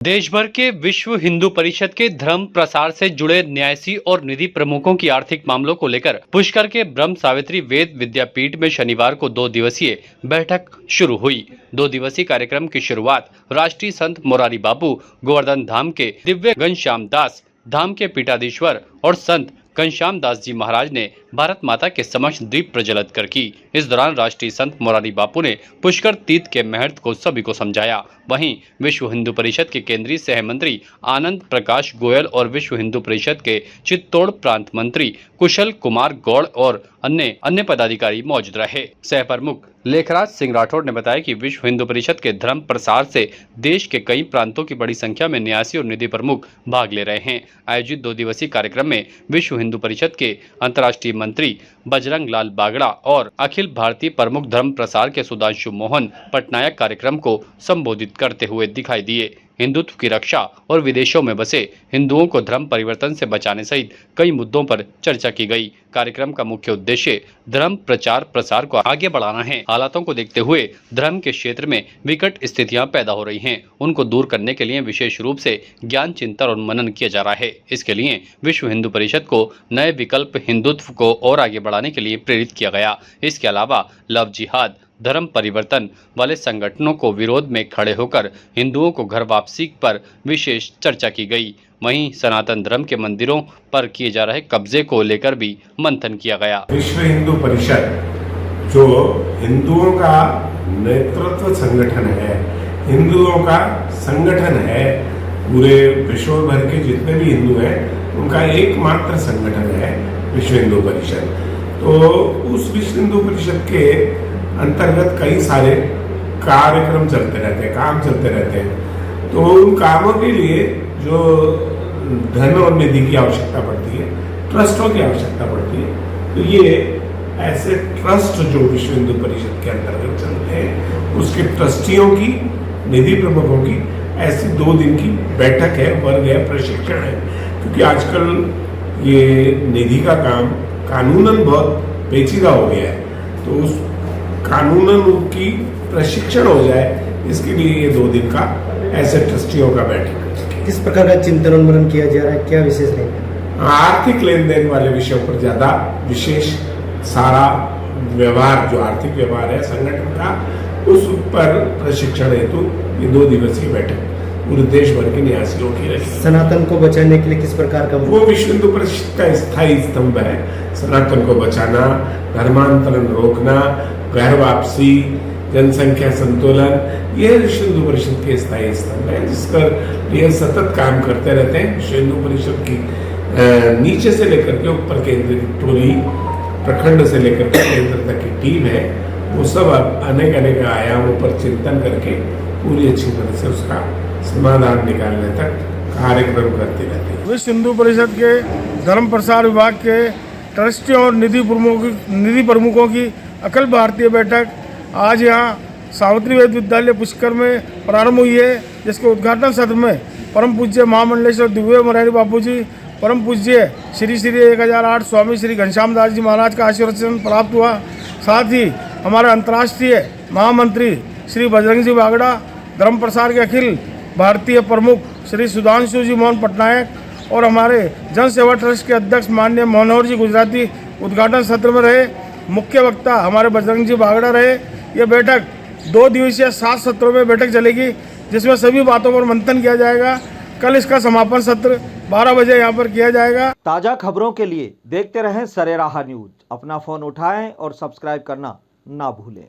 देश भर के विश्व हिंदू परिषद के धर्म प्रसार से जुड़े न्यासी और निधि प्रमुखों की आर्थिक मामलों को लेकर पुष्कर के ब्रह्म सावित्री वेद विद्यापीठ में शनिवार को 2 दिवसीय बैठक शुरू हुई। 2 दिवसीय कार्यक्रम की शुरुआत राष्ट्रीय संत मोरारी बापू गोवर्धन धाम के दिव्य घनश्याम दास धाम के पीठाधीश्वर और संत घनश्याम दास जी महाराज ने भारत माता के समक्ष दीप प्रज्वलित कर की। इस दौरान राष्ट्रीय संत मोरारी बापू ने पुष्कर तीर्थ के महत्व को सभी को समझाया। वहीं विश्व हिंदू परिषद के केंद्रीय सह मंत्री आनंद प्रकाश गोयल और विश्व हिंदू परिषद के चित्तौड़ प्रांत मंत्री कुशल कुमार गौड़ और अन्य पदाधिकारी मौजूद रहे। सह प्रमुख लेखराज सिंह राठौड़ ने बताया कि विश्व हिंदू परिषद के धर्म प्रसार से देश के कई प्रांतों की बड़ी संख्या में न्यासी और निधि प्रमुख भाग ले रहे हैं। आयोजित 2 दिवसीय कार्यक्रम में विश्व हिंदू परिषद के अंतर्राष्ट्रीय मंत्री बजरंग लाल बागड़ा और अखिल भारतीय प्रमुख धर्म प्रसार के सुधांशु मोहन पटनायक कार्यक्रम को संबोधित करते हुए दिखाई दिए। हिंदुत्व की रक्षा और विदेशों में बसे हिंदुओं को धर्म परिवर्तन से बचाने सहित कई मुद्दों पर चर्चा की गई। कार्यक्रम का मुख्य उद्देश्य धर्म प्रचार प्रसार को आगे बढ़ाना है। हालातों को देखते हुए धर्म के क्षेत्र में विकट स्थितियां पैदा हो रही हैं, उनको दूर करने के लिए विशेष रूप से ज्ञान चिंतन और मनन किया जा रहा है। इसके लिए विश्व हिंदू परिषद को नए विकल्प हिंदुत्व को और आगे बढ़ाने के लिए प्रेरित किया गया। इसके अलावा लव जिहाद धर्म परिवर्तन वाले संगठनों को विरोध में खड़े होकर हिंदुओं को घर वापसी पर विशेष चर्चा की गई। वहीं सनातन धर्म के मंदिरों पर किए जा रहे कब्जे को लेकर भी मंथन किया गया। विश्व हिंदू परिषद जो हिंदुओं का नेतृत्व संगठन है, हिंदुओं का संगठन है, पूरे विश्व भर के जितने भी हिंदू हैं उनका एकमात्र संगठन है विश्व हिंदू परिषद। तो उस विश्व हिंदू परिषद के अंतर्गत कई सारे कार्यक्रम चलते रहते हैं, काम चलते रहते हैं। तो उन कामों के लिए जो धन और निधि की आवश्यकता पड़ती है, ट्रस्टों की आवश्यकता पड़ती है, तो ये ऐसे ट्रस्ट जो विश्व हिंदू परिषद के अंतर्गत चलते हैं उसके ट्रस्टियों की, निधि प्रमुखों की ऐसी 2 दिन की बैठक है, वर्ग है, प्रशिक्षण है। क्योंकि आजकल ये निधि का काम कानूनन बहुत पेचीदा हो गया है, तो उस कानूनन उनकी प्रशिक्षण हो जाए इसके लिए ये 2 दिन का ऐसे ट्रस्टियों का बैठक। किस प्रकार का चिंतन और मनन किया जा रहा है, क्या विशेष नहीं? आर्थिक लेन देन वाले विषयों पर ज्यादा विशेष सारा व्यवहार जो आर्थिक व्यवहार है संगठन का उस पर प्रशिक्षण हेतु ये 2 दिवसीय बैठक पूरे देश भर के न्यासियों की रही। सनातन को बचाने के लिए किस प्रकार का वो विश्व हिंदू परिषद का स्थायी स्तंभ है। सनातन को बचाना, धर्मांतरण रोकना, घर वापसी, जनसंख्या संतुलन, ये विश्व हिंदू परिषद के स्थायी स्तंभ है जिस पर ये सतत काम करते रहते हैं। विश्व हिंदू परिषद की नीचे से लेकर के ऊपर केंद्र की टोली, प्रखंड से लेकर के केंद्र तक की टीम है, वो सब अनेक आयामों पर चिंतन करके पूरी अच्छी तरह से उसका समाधान निकालने तक कार्यक्रम करते रहते हैं। विश्व हिंदू परिषद के धर्म प्रसार विभाग के ट्रस्टियों और निधि प्रमुखों की अखिल भारतीय बैठक आज यहाँ सावित्री वेद विद्यालय पुष्कर में प्रारंभ हुई है, जिसके उद्घाटन सत्र में परम पूज्य महामंडलेश्वर दिव्य मोरारी बापू जी, परम पूज्य श्री 1008 स्वामी श्री घनश्याम दास जी महाराज का आशीर्वचन प्राप्त हुआ। साथ ही हमारे अंतर्राष्ट्रीय महामंत्री श्री बजरंग जी बागड़ा, धर्म प्रसार के अखिल भारतीय प्रमुख श्री सुधांशु जी मोहन पटनायक और हमारे जन सेवा ट्रस्ट के अध्यक्ष माननीय मनोहर जी गुजराती उद्घाटन सत्र में रहे। मुख्य वक्ता हमारे बजरंग जी बागड़ा रहे। यह बैठक 2 दिवसीय 7 सत्रों में बैठक चलेगी, जिसमें सभी बातों पर मंथन किया जाएगा। कल इसका समापन सत्र 12 बजे यहाँ पर किया जाएगा। ताज़ा खबरों के लिए देखते रहें सरेराह न्यूज। अपना फ़ोन उठाएं और सब्सक्राइब करना ना भूलें।